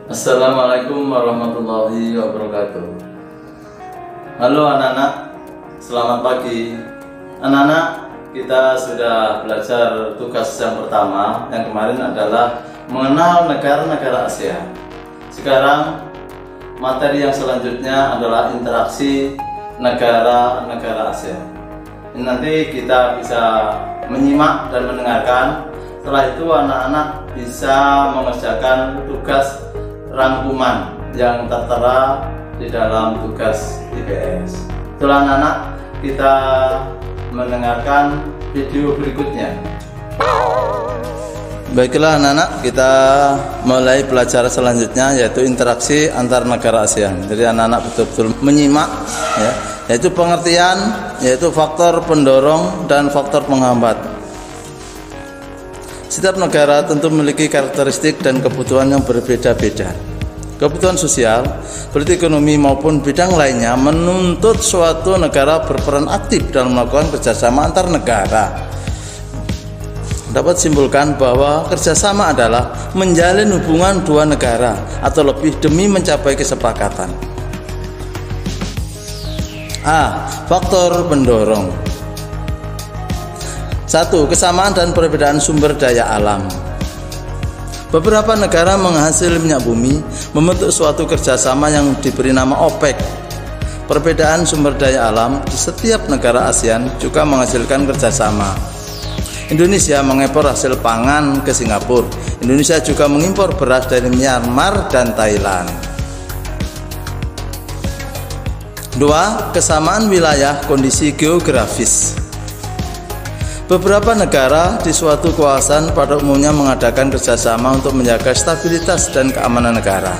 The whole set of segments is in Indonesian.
Assalamualaikum warahmatullahi wabarakatuh. Halo anak-anak, selamat pagi. Anak-anak, kita sudah belajar tugas yang pertama, yang kemarin adalah mengenal negara-negara Asia. Sekarang materi yang selanjutnya adalah interaksi negara-negara Asia. Ini nanti kita bisa menyimak dan mendengarkan. Setelah itu anak-anak bisa mengerjakan tugas rangkuman yang tertera di dalam tugas IPS. Setelah anak-anak kita mendengarkan video berikutnya. Baiklah anak-anak, kita mulai pelajaran selanjutnya, yaitu interaksi antar negara ASEAN. Jadi anak-anak betul-betul menyimak ya, yaitu pengertian, yaitu faktor pendorong dan faktor penghambat. Setiap negara tentu memiliki karakteristik dan kebutuhan yang berbeda-beda. Kebutuhan sosial, politik ekonomi maupun bidang lainnya menuntut suatu negara berperan aktif dalam melakukan kerjasama antar negara. Dapat simpulkan bahwa kerjasama adalah menjalin hubungan dua negara atau lebih demi mencapai kesepakatan. A. Faktor pendorong. 1. Kesamaan dan perbedaan sumber daya alam. Beberapa negara menghasil minyak bumi membentuk suatu kerjasama yang diberi nama OPEC. Perbedaan sumber daya alam di setiap negara ASEAN juga menghasilkan kerjasama. Indonesia mengekspor hasil pangan ke Singapura. Indonesia juga mengimpor beras dari Myanmar dan Thailand. 2. Kesamaan wilayah kondisi geografis. Beberapa negara di suatu kawasan pada umumnya mengadakan kerjasama untuk menjaga stabilitas dan keamanan negara.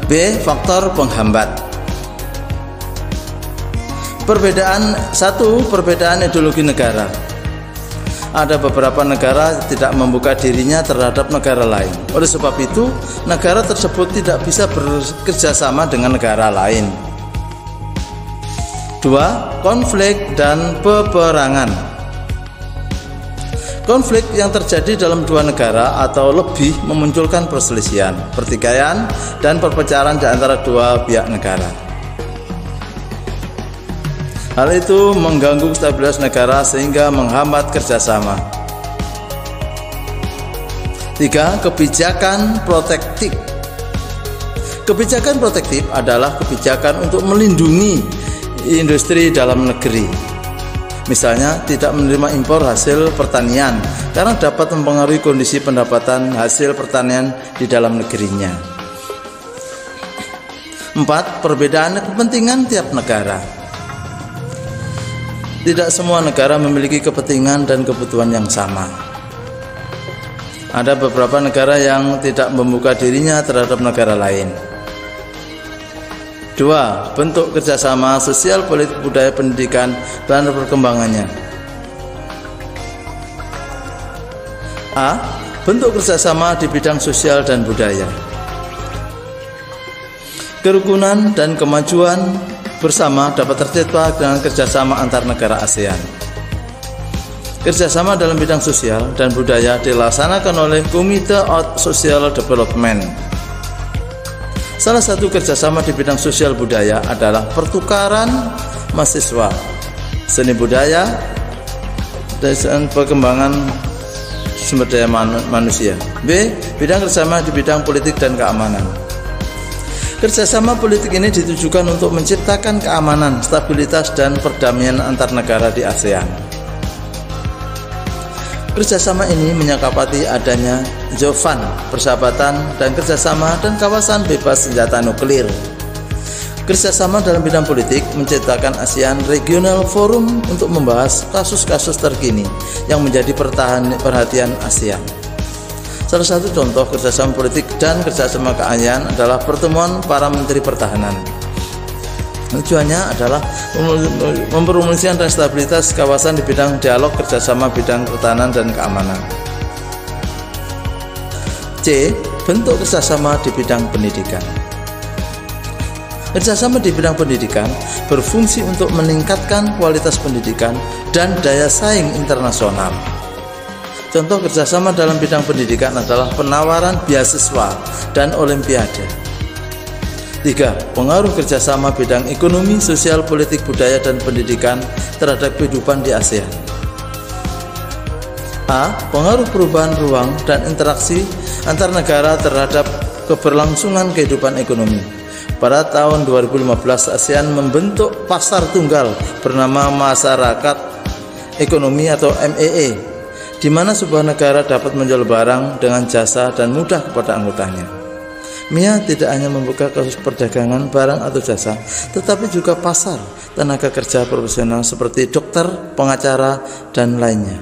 B. Faktor penghambat. Perbedaan ideologi negara. Ada beberapa negara tidak membuka dirinya terhadap negara lain. Oleh sebab itu, negara tersebut tidak bisa bekerjasama dengan negara lain. 2. Konflik dan peperangan. Konflik yang terjadi dalam dua negara atau lebih memunculkan perselisihan, pertikaian, dan perpecahan di antara dua pihak negara. Hal itu mengganggu stabilitas negara sehingga menghambat kerjasama. 3. Kebijakan protektif. Kebijakan protektif adalah kebijakan untuk melindungi industri dalam negeri. Misalnya, tidak menerima impor hasil pertanian karena dapat mempengaruhi kondisi pendapatan hasil pertanian di dalam negerinya. 4. Perbedaan kepentingan tiap negara. Tidak semua negara memiliki kepentingan dan kebutuhan yang sama. Ada beberapa negara yang tidak membuka dirinya terhadap negara lain. 2. Bentuk kerjasama sosial, politik, budaya, pendidikan, dan perkembangannya. A. Bentuk kerjasama di bidang sosial dan budaya. Kerukunan dan kemajuan bersama dapat tercipta dengan kerjasama antar negara ASEAN. Kerjasama dalam bidang sosial dan budaya dilaksanakan oleh Committee on Social Development. Salah satu kerjasama di bidang sosial budaya adalah pertukaran mahasiswa, seni budaya, dan perkembangan sumber daya manusia. B. Bidang kerjasama di bidang politik dan keamanan. Kerjasama politik ini ditujukan untuk menciptakan keamanan, stabilitas, dan perdamaian antar negara di ASEAN. Kerjasama ini menyepakati adanya JOVAN, persahabatan dan kerjasama dan kawasan bebas senjata nuklir. Kerjasama dalam bidang politik menciptakan ASEAN Regional Forum untuk membahas kasus-kasus terkini yang menjadi perhatian ASEAN. Salah satu contoh kerjasama politik dan kerjasama keamanan adalah pertemuan para menteri pertahanan. Tujuannya adalah mempromosikan dan stabilitas kawasan di bidang dialog kerjasama bidang pertahanan dan keamanan. C. Bentuk kerjasama di bidang pendidikan. Kerjasama di bidang pendidikan berfungsi untuk meningkatkan kualitas pendidikan dan daya saing internasional. Contoh kerjasama dalam bidang pendidikan adalah penawaran beasiswa dan olimpiade. 3. Pengaruh kerjasama bidang ekonomi, sosial, politik, budaya, dan pendidikan terhadap kehidupan di ASEAN. A. Pengaruh perubahan ruang dan interaksi antar negara terhadap keberlangsungan kehidupan ekonomi. Pada tahun 2015, ASEAN membentuk pasar tunggal bernama Masyarakat Ekonomi atau MEE, di mana sebuah negara dapat menjual barang dengan jasa dan mudah kepada anggotanya. MIA tidak hanya membuka kasus perdagangan barang atau jasa, tetapi juga pasar tenaga kerja profesional seperti dokter, pengacara, dan lainnya.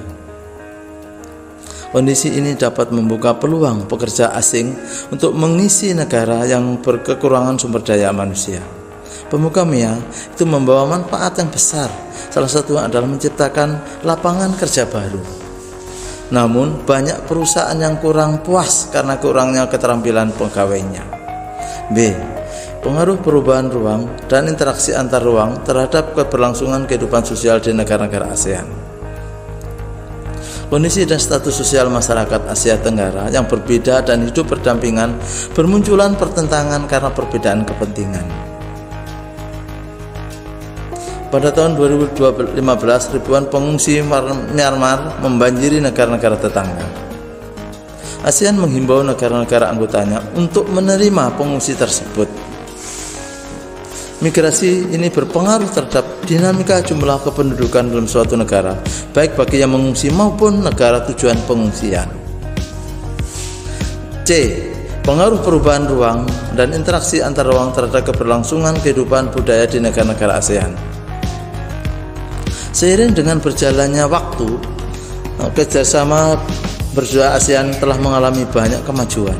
Kondisi ini dapat membuka peluang pekerja asing untuk mengisi negara yang berkekurangan sumber daya manusia. Pemuka MIA itu membawa manfaat yang besar, salah satunya adalah menciptakan lapangan kerja baru. Namun banyak perusahaan yang kurang puas karena kurangnya keterampilan pegawainya. B. Pengaruh perubahan ruang dan interaksi antar ruang terhadap keberlangsungan kehidupan sosial di negara-negara ASEAN. Kondisi dan status sosial masyarakat Asia Tenggara yang berbeda dan hidup berdampingan bermunculan pertentangan karena perbedaan kepentingan. Pada tahun 2015, ribuan pengungsi Myanmar membanjiri negara-negara tetangga. ASEAN menghimbau negara-negara anggotanya untuk menerima pengungsi tersebut. Migrasi ini berpengaruh terhadap dinamika jumlah kependudukan dalam suatu negara, baik bagi yang mengungsi maupun negara tujuan pengungsian. C. Pengaruh perubahan ruang dan interaksi antar ruang terhadap keberlangsungan kehidupan budaya di negara-negara ASEAN. Seiring dengan berjalannya waktu, kerjasama berdua ASEAN telah mengalami banyak kemajuan.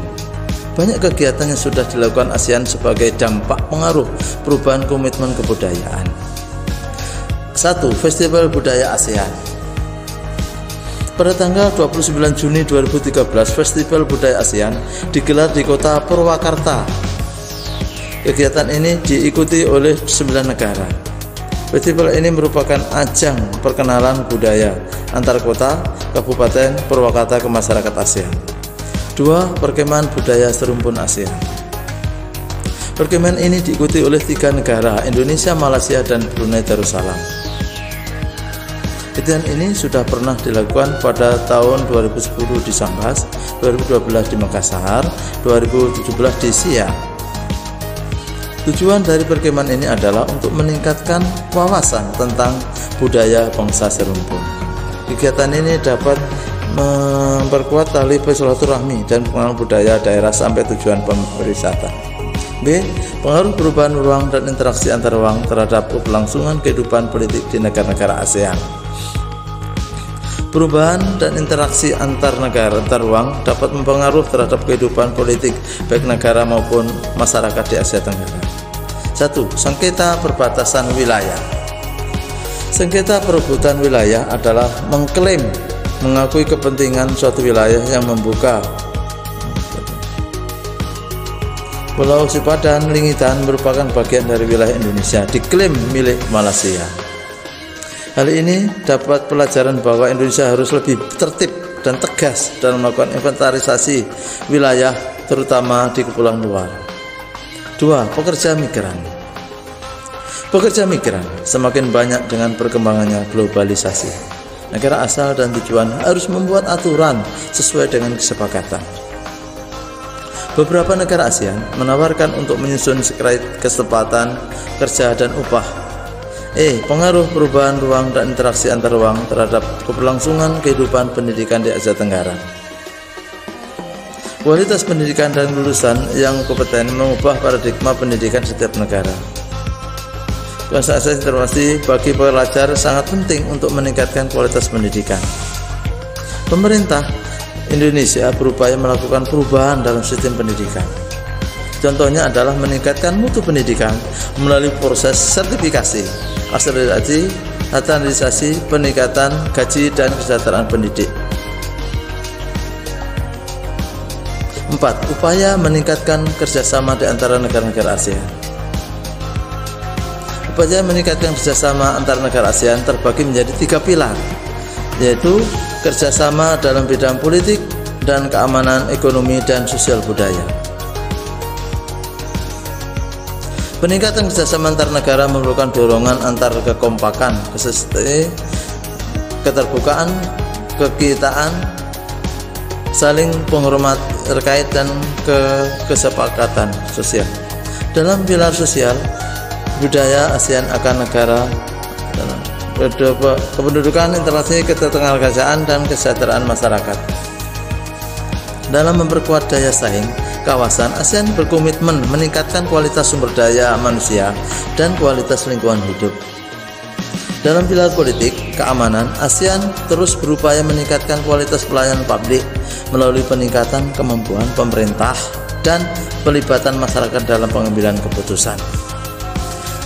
Banyak kegiatan yang sudah dilakukan ASEAN sebagai dampak pengaruh perubahan komitmen kebudayaan. 1. Festival Budaya ASEAN. Pada tanggal 29 Juni 2013, Festival Budaya ASEAN digelar di kota Purwakarta. Kegiatan ini diikuti oleh 9 negara. Festival ini merupakan ajang perkenalan budaya antar kota, kabupaten, Purwakarta ke masyarakat ASEAN. 2. Perkemahan budaya serumpun ASEAN. Perkemahan ini diikuti oleh 3 negara, Indonesia, Malaysia, dan Brunei Darussalam. Kegiatan ini sudah pernah dilakukan pada tahun 2010 di Sambas, 2012 di Makassar, 2017 di Siak. Tujuan dari perkemahan ini adalah untuk meningkatkan wawasan tentang budaya bangsa serumpun. Kegiatan ini dapat memperkuat tali silaturahmi dan pengenalan budaya daerah sampai tujuan pariwisata. B. Pengaruh perubahan ruang dan interaksi antar ruang terhadap keberlangsungan kehidupan politik di negara-negara ASEAN. Perubahan dan interaksi antar negara antar ruang dapat mempengaruhi terhadap kehidupan politik baik negara maupun masyarakat di Asia Tenggara. 1. Sengketa perbatasan wilayah. Sengketa perebutan wilayah adalah mengklaim mengakui kepentingan suatu wilayah yang membuka. Pulau Sipadan, Lingitan merupakan bagian dari wilayah Indonesia, diklaim milik Malaysia. Hal ini dapat pelajaran bahwa Indonesia harus lebih tertib dan tegas dalam melakukan inventarisasi wilayah, terutama di kepulauan luar. 2. Pekerja migran. Pekerja migran semakin banyak dengan perkembangannya globalisasi. Negara asal dan tujuan harus membuat aturan sesuai dengan kesepakatan. Beberapa negara ASEAN menawarkan untuk menyusun kesepakatan kerja dan upah. Pengaruh perubahan ruang dan interaksi antar ruang terhadap keberlangsungan kehidupan pendidikan di Asia Tenggara. Kualitas pendidikan dan lulusan yang kompeten mengubah paradigma pendidikan setiap negara. Akses informasi bagi pelajar sangat penting untuk meningkatkan kualitas pendidikan. Pemerintah Indonesia berupaya melakukan perubahan dalam sistem pendidikan. Contohnya adalah meningkatkan mutu pendidikan melalui proses sertifikasi, akselerasi, standarisasi, peningkatan gaji dan kesejahteraan pendidik. 4. Upaya meningkatkan kerjasama di antara negara-negara ASEAN. Upaya meningkatkan kerjasama antar negara ASEAN terbagi menjadi 3 pilar, yaitu kerjasama dalam bidang politik dan keamanan, ekonomi, dan sosial budaya. Peningkatan kerjasama antar negara memerlukan dorongan antar kekompakan, keterbukaan, kekitaan, saling penghormat terkait dan kesepakatan sosial. Dalam pilar sosial budaya ASEAN akan negara kependudukan, interaksi, ketenagakerjaan, dan kesejahteraan masyarakat. Dalam memperkuat daya saing, kawasan ASEAN berkomitmen meningkatkan kualitas sumber daya manusia dan kualitas lingkungan hidup. Dalam pilar politik keamanan, ASEAN terus berupaya meningkatkan kualitas pelayanan publik melalui peningkatan kemampuan pemerintah dan pelibatan masyarakat dalam pengambilan keputusan.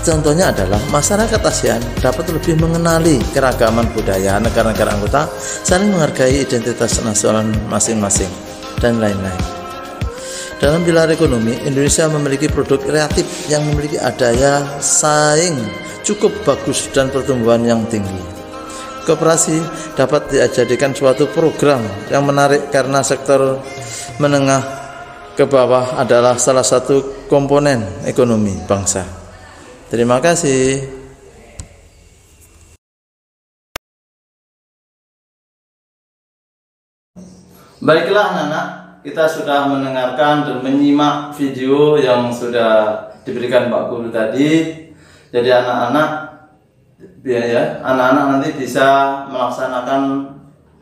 Contohnya adalah masyarakat ASEAN dapat lebih mengenali keragaman budaya negara-negara anggota, saling menghargai identitas nasional masing-masing, dan lain-lain. Dalam pilar ekonomi, Indonesia memiliki produk kreatif yang memiliki daya saing cukup bagus dan pertumbuhan yang tinggi. Koperasi dapat dijadikan suatu program yang menarik karena sektor menengah ke bawah adalah salah satu komponen ekonomi bangsa. Terima kasih. Baiklah anak-anak, kita sudah mendengarkan dan menyimak video yang sudah diberikan Pak Guru tadi. Jadi anak-anak nanti bisa melaksanakan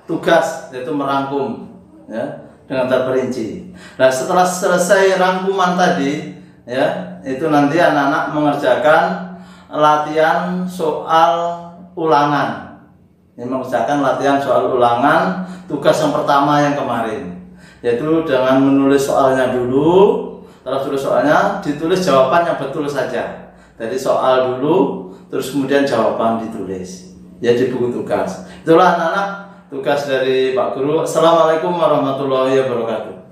tugas, yaitu merangkum ya, dengan terperinci. Nah, setelah selesai rangkuman tadi ya, itu nanti anak-anak mengerjakan latihan soal ulangan. Ini mengerjakan latihan soal ulangan tugas yang pertama yang kemarin, yaitu dengan menulis soalnya dulu. Setelah tulis soalnya, ditulis jawaban yang betul saja. Jadi soal dulu, terus kemudian jawaban ditulis ya di buku tugas. Itulah anak-anak tugas dari Pak Guru. Assalamualaikum warahmatullahi wabarakatuh.